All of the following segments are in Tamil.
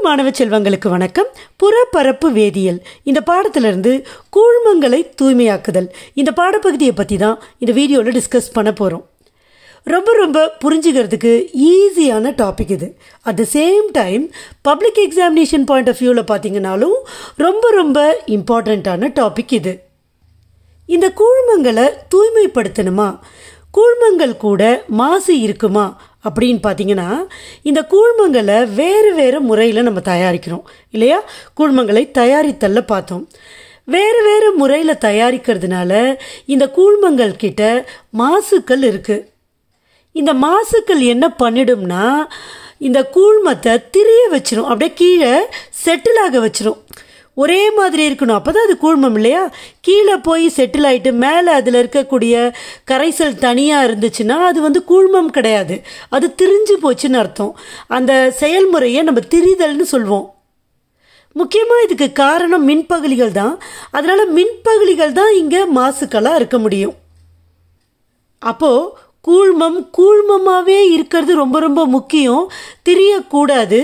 மாணவ செல்வங்களுக்கு வணக்கம். புறப்பரப்பு வேதியியல் இந்த பாடத்திலிருந்து கூழ்மங்களை தூய்மையாக்குதல் இந்த பாடப்பகுதியை பற்றி தான் இந்த வீடியோவில் டிஸ்கஸ் பண்ண போகிறோம். ரொம்ப புரிஞ்சுக்கிறதுக்கு ஈஸியான டாபிக் இது. At the same time public examination point of வியூவில் பார்த்தீங்கன்னாலும் ரொம்ப இம்பார்ட்டண்ட்டான டாபிக் இது. இந்த கூழ்மங்களை தூய்மைப்படுத்தணுமா, கூழ்மங்கள் கூட மாசு இருக்குமா அப்படின்னு பார்த்தீங்கன்னா, இந்த கூழ்மங்களை வேறு முறையில் நம்ம தயாரிக்கிறோம் இல்லையா? கூழ்மங்களை தயாரித்தல்ல பார்த்தோம். வேறு முறையில் தயாரிக்கிறதுனால இந்த கூழ்மங்கள் கிட்ட மாசுக்கள் இருக்குது. இந்த மாசுக்கள் என்ன பண்ணிடும்னா, இந்த கூழ்மத்தை திரிய வச்சிரும், அப்படியே கீழே செட்டில் ஆக வச்சிரும். ஒரே மாதிரி இருக்கணும், அப்போ தான் அது கூழ்மம் இல்லையா? கீழே போய் செட்டில் ஆகிட்டு மேலே அதில் இருக்கக்கூடிய கரைசல் தனியாக இருந்துச்சுன்னா அது கூழ்மம் கிடையாது, அது திரிஞ்சு போச்சுன்னு அர்த்தம். அந்த செயல்முறையை நம்ம திரிதல்னு சொல்வோம். முக்கியமாக இதுக்கு காரணம் மின்பகுளிகள் தான். அதனால் மின்பகுளிகள் தான் இங்கே மாசுக்களாக இருக்க முடியும். அப்போது கூழ்மமாகவே இருக்கிறது ரொம்ப முக்கியம், திரியக்கூடாது.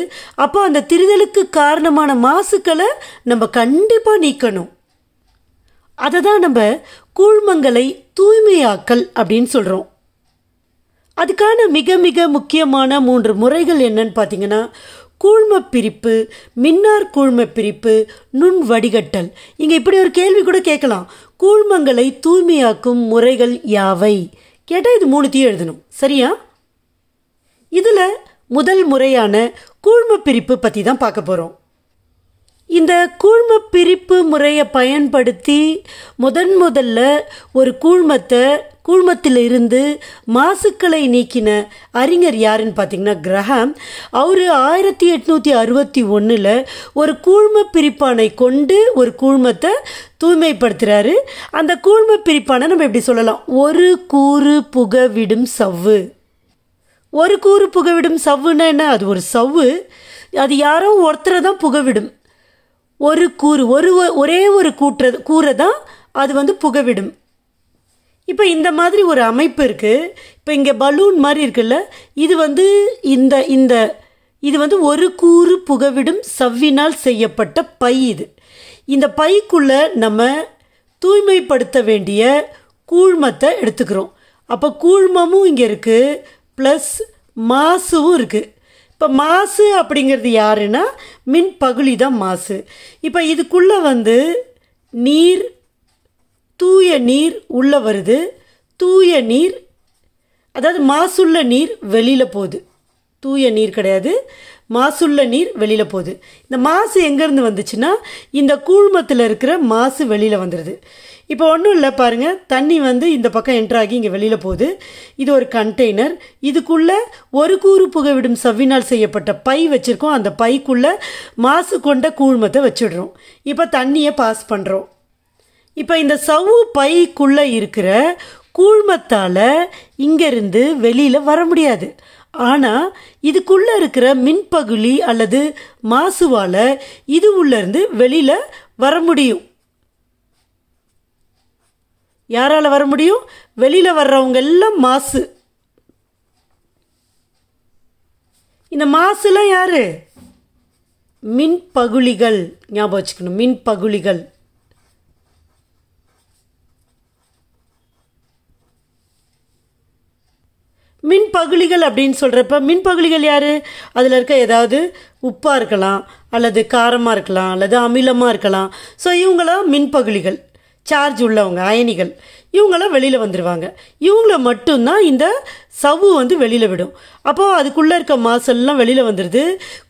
அப்போ அந்த திரிதலுக்கு காரணமான மாசுக்களை நம்ம கண்டிப்பாக நீக்கணும். அதை தான் நம்ம கூழ்மங்களை தூய்மையாக்கல் அப்படின்னு சொல்கிறோம். அதுக்கான மிக முக்கியமான 3 முறைகள் என்னன்னு பார்த்தீங்கன்னா, கூழ்ம பிரிப்பு, மின்னார் கூழ்ம பிரிப்பு, நுண் வடிகட்டல். இங்கே இப்படி ஒரு கேள்வி கூட கேட்கலாம், கூழ்மங்களை தூய்மையாக்கும் முறைகள் யாவை கேட்டால் இது 3த்தையும் எழுதணும், சரியா? இதில் முதல் முறையான கூழ்ம பிரிப்பு பற்றி தான் பார்க்க போகிறோம். இந்த கூழ்ம பிரிப்பு முறையை பயன்படுத்தி முதல்ல ஒரு கூழ்மத்தில் இருந்து மாசுக்களை நீக்கின அறிஞர் யாருன்னு பார்த்தீங்கன்னா கிரஹாம். அவர் 1861 ஒரு கூழ்ம பிரிப்பானை கொண்டு ஒரு கூழ்மத்தை தூய்மைப்படுத்துகிறாரு. அந்த கூழ்ம பிரிப்பானை நம்ம எப்படி சொல்லலாம், ஒரு கூறு புகவிடும் சவ்வு. ஒரு கூறு புகவிடும் சவ்வுன்னா என்ன? அது ஒரு சவ்வு, அது யாரோ ஒருத்தரை தான் புகவிடும். ஒரு கூறு, ஒரே ஒரு கூரை தான் அது புகவிடும். இப்போ இந்த மாதிரி ஒரு அமைப்பு இருக்குது. இப்போ இங்கே பலூன் மாதிரி இருக்குல்ல, இது இது ஒரு கூறு புகவிடும் சவ்வினால் செய்யப்பட்ட பை. இந்த பைக்குள்ளே நம்ம தூய்மைப்படுத்த வேண்டிய கூழ்மத்தை எடுத்துக்கிறோம். அப்போ கூழ்மமும் இங்கே இருக்குது, ப்ளஸ் மாசுவும் இருக்குது. இப்போ மாசு அப்படிங்கிறது யாருன்னா மின்பகுளி தான் மாசு. இப்போ இதுக்குள்ளே நீர், தூய நீர் உள்ளே வருது. தூய நீர், அதாவது மாசுள்ள நீர் வெளியில் போகுது. தூய நீர் கிடையாது, மாசுள்ள நீர் வெளியில் போகுது. இந்த மாசு எங்கேருந்து வந்துச்சுன்னா, இந்த கூழ்மத்தில் இருக்கிற மாசு வெளியில் வந்துடுது. இப்போ ஒன்றும் இல்லை பாருங்கள், தண்ணி இந்த பக்கம் என்ட்ராகி இங்கே வெளியில் போகுது. இது ஒரு கண்டெய்னர், இதுக்குள்ளே ஒரு கூறு புகவிடும் சவ்வினால் செய்யப்பட்ட பை வச்சுருக்கோம். அந்த பைக்குள்ளே மாசு கொண்ட கூழ்மத்தை வச்சிடுறோம். இப்போ தண்ணியை பாஸ் பண்ணுறோம். இப்போ இந்த சவ்வு பைக்குள்ளே இருக்கிற கூழ்மத்தால் இங்கேருந்து வெளியில் வர முடியாது. ஆனால் இதுக்குள்ளே இருக்கிற மின்பகுளி அல்லது மாசுவால் இது உள்ளேருந்து வெளியில் வர முடியும். யாரால் வர முடியும்? வெளியில் வர்றவங்க எல்லாம் மாசு. இந்த மாசுலாம் யாரு? மின்பகுளிகள். ஞாபகம் வச்சுக்கணும், மின்பகுளிகள். மின்பகுளிகள் அப்படின்னு சொல்கிறப்ப மின்பகுளிகள் யார்? அதில் இருக்க ஏதாவது உப்பாக இருக்கலாம், அல்லது காரமாக இருக்கலாம், அல்லது அமிலமாக இருக்கலாம். ஸோ இவங்களாம் மின்பகுளிகள், சார்ஜ் உள்ளவங்க, அயனிகள். இவங்களாம் வெளியில் வந்துடுவாங்க. இவங்கள மட்டும்தான் இந்த சவ்வு வெளியில் விடும். அப்போது அதுக்குள்ளே இருக்க மாசெல்லாம் வெளியில் வந்துடுது,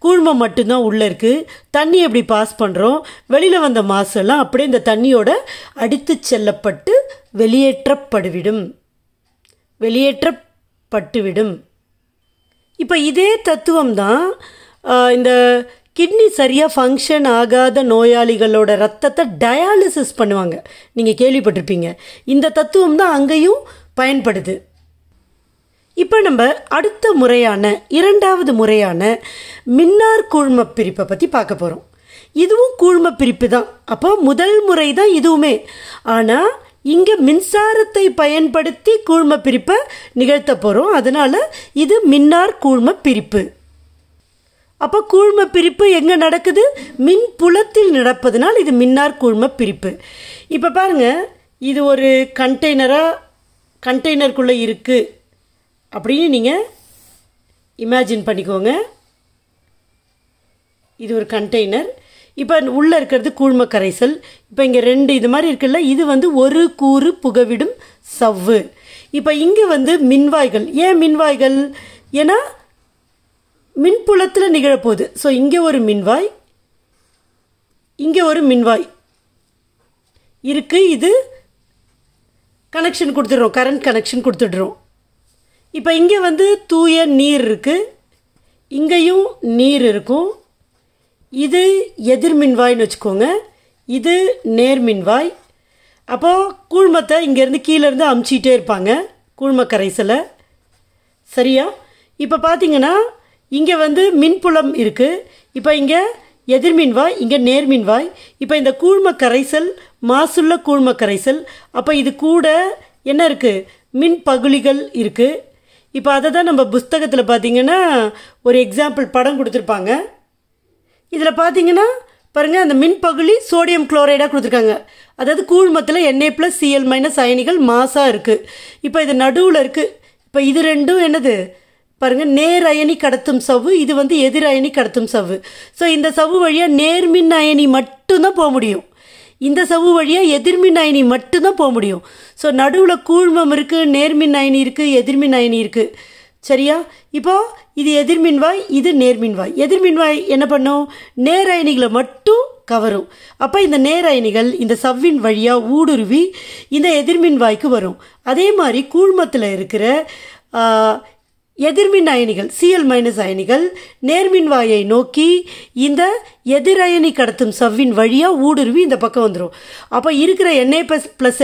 கூழ்மம் மட்டும்தான் உள்ளே இருக்குது. தண்ணி எப்படி பாஸ் பண்ணுறோம், வெளியில் வந்த மாசெல்லாம் அப்படியே இந்த தண்ணியோட அடித்து செல்லப்பட்டு வெளியேற்றப்பட்டுவிடும். இப்போ இதே தத்துவம் தான் இந்த கிட்னி சரியாக ஃபங்க்ஷன் ஆகாத நோயாளிகளோட ரத்தத்தை டயாலிசிஸ் பண்ணுவாங்க, நீங்கள் கேள்விப்பட்டிருப்பீங்க. இந்த தத்துவம் தான் அங்கேயும் பயன்படுது. இப்போ நம்ம அடுத்த முறையான 2வது முறையான மின்னார் கூழ்ம பிரிப்பை பற்றி பார்க்க போகிறோம். இதுவும் கூழ்ம பிரிப்பு தான். அப்போ முதல் முறை தான் இதுவுமே. ஆனால் இங்கே மின்சாரத்தை பயன்படுத்தி கூழ்ம பிரிப்பை நிகழ்த்த போகிறோம். அதனால் இது மின்னார் கூழ்ம பிரிப்பு. அப்போ கூழ்ம பிரிப்பு எங்கே நடக்குது? மின் புலத்தில் நடப்பதனால் இது மின்னார் கூழ்ம பிரிப்பு. இப்போ பாருங்கள், இது ஒரு கண்டெய்னருக்குள்ளே இருக்குது அப்படின்னு நீங்கள் இமேஜின் பண்ணிக்கோங்க. இது ஒரு கண்டெய்னர். இப்போ உள்ளே இருக்கிறது கூழ்ம கரைசல். இப்போ இங்கே 2 இது மாதிரி இருக்குல்ல, இது ஒரு கூறு புகவிடும் சவ்வு. இப்போ இங்கே மின்வாய்கள். ஏன் மின்வாய்கள்? ஏன்னா மின்புலத்தில் நிகழப்போகுது. ஸோ இங்கே ஒரு மின்வாய், இங்கே ஒரு மின்வாய் இருக்குது. இது கனெக்ஷன் கொடுத்துடுறோம், கரண்ட் கனெக்ஷன் கொடுத்துடுறோம். இப்போ இங்கே தூய நீர் இருக்குது, இங்கேயும் நீர் இருக்கும். இது எதிர்மின்வாய்னு வச்சுக்கோங்க, இது நேர்மின்வாய். அப்போது கூழ்மத்தை இங்கேருந்து கீழேருந்து அமுச்சிட்டே இருப்பாங்க கூழ்ம கரைசலை. சரியா? இப்போ பார்த்தீங்கன்னா இங்கே மின்புலம் இருக்குது. இப்போ இங்கே எதிர்மின்வாய், இங்கே நேர்மின்வாய். இப்போ இந்த கூழ்ம கரைசல் மாசுள்ள கூழ்ம கரைசல். அப்போ இது கூட என்ன இருக்குது? மின் பகுளிகள் இருக்குது. இப்போ அதை தான் நம்ம புஸ்தகத்தில் பார்த்தீங்கன்னா ஒரு எக்ஸாம்பிள் படம் கொடுத்துருப்பாங்க. இதில் பார்த்தீங்கன்னா பாருங்கள், அந்த மின்பகுளி சோடியம் குளோரைடாக கொடுத்துருக்காங்க. அதாவது கூழ்மத்தில் Na+Cl- அயனிகள் மாசாக இருக்குது. இப்போ இது நடுவில் இருக்குது. இப்போ இது ரெண்டும் என்னது பாருங்கள், நேர் அயனி கடத்தும் சவ்வு, இது எதிர் அயனி கடத்தும் சவ்வு. ஸோ இந்த சவ்வு வழியாக நேர்மின் அயனி மட்டும்தான் போக முடியும், இந்த சவ்வு வழியாக எதிர்மின் அயனி மட்டும்தான் போக முடியும். ஸோ நடுவில் கூழ்மம் இருக்குது, நேர்மின் அயனி இருக்குது, எதிர்மின் அயனி இருக்குது. சரியா? இப்போது இது எதிர்மின்வாய், இது நேர்மின்வாய். எதிர்மின்வாய் என்ன பண்ணும்? நேர் அயனிகளை மட்டும் கவரும். அப்போ இந்த நேர் அயனிகள் இந்த சவ்வின் வழியாக ஊடுருவி இந்த எதிர்மின்வாய்க்கு வரும். அதே மாதிரி கூழ்மத்தில் இருக்கிற எதிர்மின் அயனிகள் Cl- அயனிகள் நேர்மின்வாயை நோக்கி இந்த எதிரயனி கடத்தும் சவ்வின் வழியாக ஊடுருவி இந்த பக்கம் வந்துடும். அப்போ இருக்கிற Na++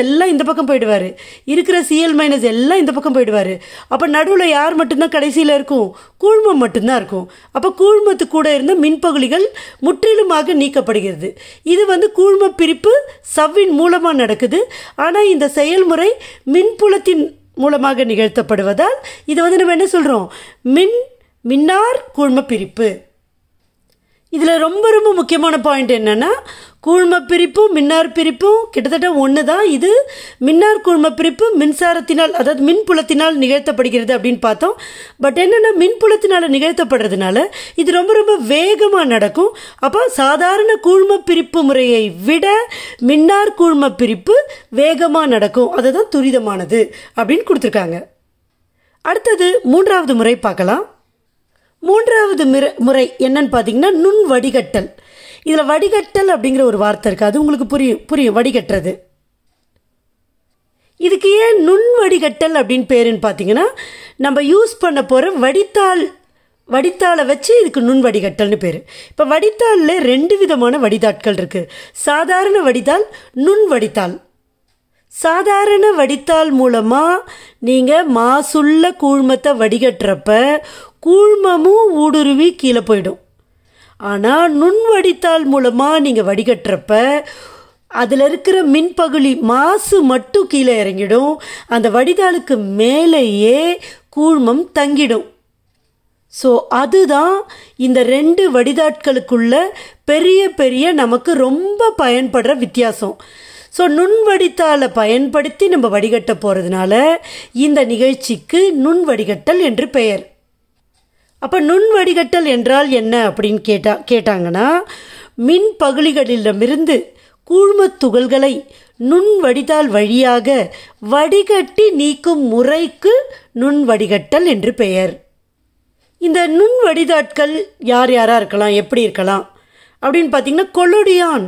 எல்லாம் இந்த பக்கம் போயிடுவார், இருக்கிற Cl- எல்லாம் இந்த பக்கம் போயிடுவார். அப்போ நடுவில் யார் மட்டும்தான் கடைசியில் இருக்கும்? கூழ்மம் மட்டும்தான் இருக்கும். அப்போ கூழ்மத்து கூட இருந்த மின்பகுளிகள் முற்றிலுமாக நீக்கப்படுகிறது. இது கூழ்ம பிரிப்பு சவ்வின் மூலமாக நடக்குது. ஆனால் இந்த செயல்முறை மின்புலத்தின் மூலமாக நிகழ்த்தப்படுவதால் இது நம்ம என்ன சொல்கிறோம்? மின்னார் கூழ்ம பிரிப்பு. இதில் ரொம்ப ரொம்ப முக்கியமான பாயிண்ட் என்னென்னா, கூழ்ம பிரிப்பும் மின்னார் பிரிப்பும் கிட்டத்தட்ட ஒன்று தான். இது மின்னார் கூழ்ம பிரிப்பு மின்சாரத்தினால், அதாவது மின்புலத்தினால் நிகழ்த்தப்படுகிறது அப்படின்னு பார்த்தோம். பட் என்னென்னா, மின்புலத்தினால் நிகழ்த்தப்படுறதுனால இது ரொம்ப ரொம்ப வேகமாக நடக்கும். அப்போ சாதாரண கூழ்ம பிரிப்பு முறையை விட மின்னார் கூழ்ம பிரிப்பு வேகமாக நடக்கும். அதுதான் துரிதமானது அப்படின்னு கொடுத்துருக்காங்க. அடுத்தது 3வது முறை பார்க்கலாம். 3வது முறை என்னன்னு பார்த்தீங்கன்னா நுண் வடிகட்டல். இதில் வடிகட்டல் அப்படிங்கிற ஒரு வார்த்தை இருக்குது, அது உங்களுக்கு புரியும் வடிகட்டுறது. இதுக்கு ஏன் நுண் வடிகட்டல் அப்படின்னு பேருன்னு பார்த்தீங்கன்னா, நம்ம யூஸ் பண்ண போகிற வடித்தாளை வச்சு இதுக்கு நுண் வடிகட்டல்னு பேர். இப்போ வடித்தாளில் 2 விதமான வடிதாட்கள் இருக்குது. சாதாரண வடிதாள், நுண் வடித்தாள். சாதாரண வடித்தாள் மூலமாக நீங்கள் மாசுள்ள கூழ்மத்தை வடிகட்டுறப்ப கூழ்மமும் ஊடுருவி கீழே போயிடும். ஆனால் நுண் வடித்தாள் மூலமாக நீங்கள் வடிகட்டுறப்ப அதில் இருக்கிற மின்பகுளி மாசு மட்டும் கீழே இறங்கிடும். அந்த வடிதாளுக்கு மேலேயே கூழ்மம் தங்கிடும். ஸோ அதுதான் இந்த 2 வடிதாட்களுக்குள்ள பெரிய பெரிய நமக்கு ரொம்ப பயன்படுற வித்தியாசம். ஸோ நுண் வடித்தாளை பயன்படுத்தி நம்ம வடிகட்ட போகிறதுனால இந்த நிகழ்ச்சிக்கு நுண் வடிகட்டல் என்று பெயர். அப்போ நுண் வடிகட்டல் என்றால் என்ன அப்படின்னு கேட்டாங்கன்னா, மின் பகுளிகளிடமிருந்து கூழ்மத் துகள்களை நுண் வடிதாள் வழியாக வடிகட்டி நீக்கும் முறைக்கு நுண் வடிகட்டல் என்று பெயர். இந்த நுண் வடிதாட்கள் யாராக இருக்கலாம், எப்படி இருக்கலாம் அப்படின்னு பார்த்தீங்கன்னா, கொலோடியான்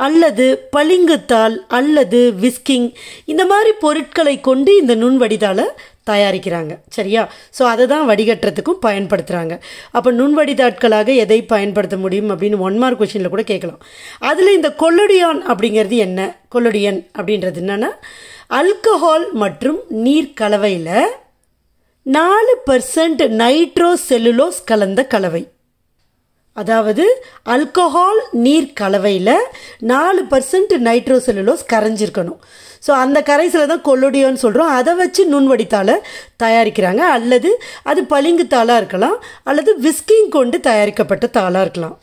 அல்லது பளிங்குத்தாள் அல்லது விஸ்கிங், இந்த மாதிரி பொருட்களை கொண்டு இந்த நுண் வடிதாளை தயாரிக்கிறாங்க. சரியா? ஸோ அதை தான் வடிகட்டுறதுக்கும் பயன்படுத்துகிறாங்க. அப்போ நுண் வடிதாட்களாக எதை பயன்படுத்த முடியும் அப்படின்னு 1 மார்க் கொஷினில் கூட கேட்கலாம். அதில் இந்த கொலோடியான் அப்படிங்கிறது என்ன? கொலோடியன் அப்படின்றது என்னென்னா, ஆல்கஹால் மற்றும் நீர் கலவையில் 4% நைட்ரோ செல்லுலோஸ் கலந்த கலவை. அதாவது ஆல்கஹால் நீர் கலவையில் 4% நைட்ரோசெல்லுலோஸ் கரைஞ்சிருக்கணும். ஸோ அந்த கரைசலை தான் கொலோடியோன்னு சொல்கிறோம். அதை வச்சு நுண்வடித்தாளை தயாரிக்கிறாங்க. அல்லது அது பளிங்கு தாளாக இருக்கலாம், அல்லது விஸ்கிங் கொண்டு தயாரிக்கப்பட்ட தாளாக இருக்கலாம்.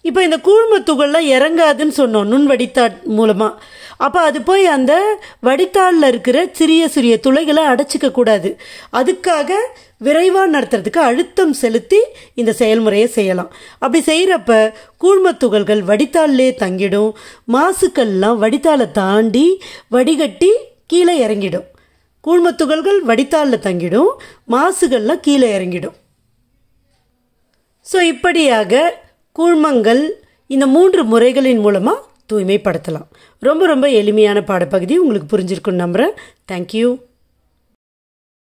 இப்போ இந்த கூழ்ம துகள்லாம் இறங்காதுன்னு சொன்னோம் நுண்வடித்தாள் மூலமாக. அப்போ அது போய் அந்த வடித்தாளில் இருக்கிற சிறிய சிறிய துளைகளை அடைச்சிக்க கூடாது. அதுக்காக விரைவாக நடத்துறதுக்கு அழுத்தம் செலுத்தி இந்த செயல்முறையை செய்யலாம். அப்படி செய்கிறப்ப கூழ்ம துகள்கள் வடித்தாளிலே தங்கிடும். மாசுக்கள்லாம் வடித்தாளை தாண்டி வடிகட்டி கீழே இறங்கிடும். கூழ்ம துகள்கள் வடித்தாளில் தங்கிடும், மாசுகள்லாம் கீழே இறங்கிடும். ஸோ இப்படியாக கூழ்மங்கள் இந்த 3 முறைகளின் மூலமாக தூய்மைப்படுத்தலாம். ரொம்ப ரொம்ப எளிமையான பாடப்பகுதி உங்களுக்கு புரிஞ்சிருக்குன்னு நம்புகிறேன். தேங்க்யூ.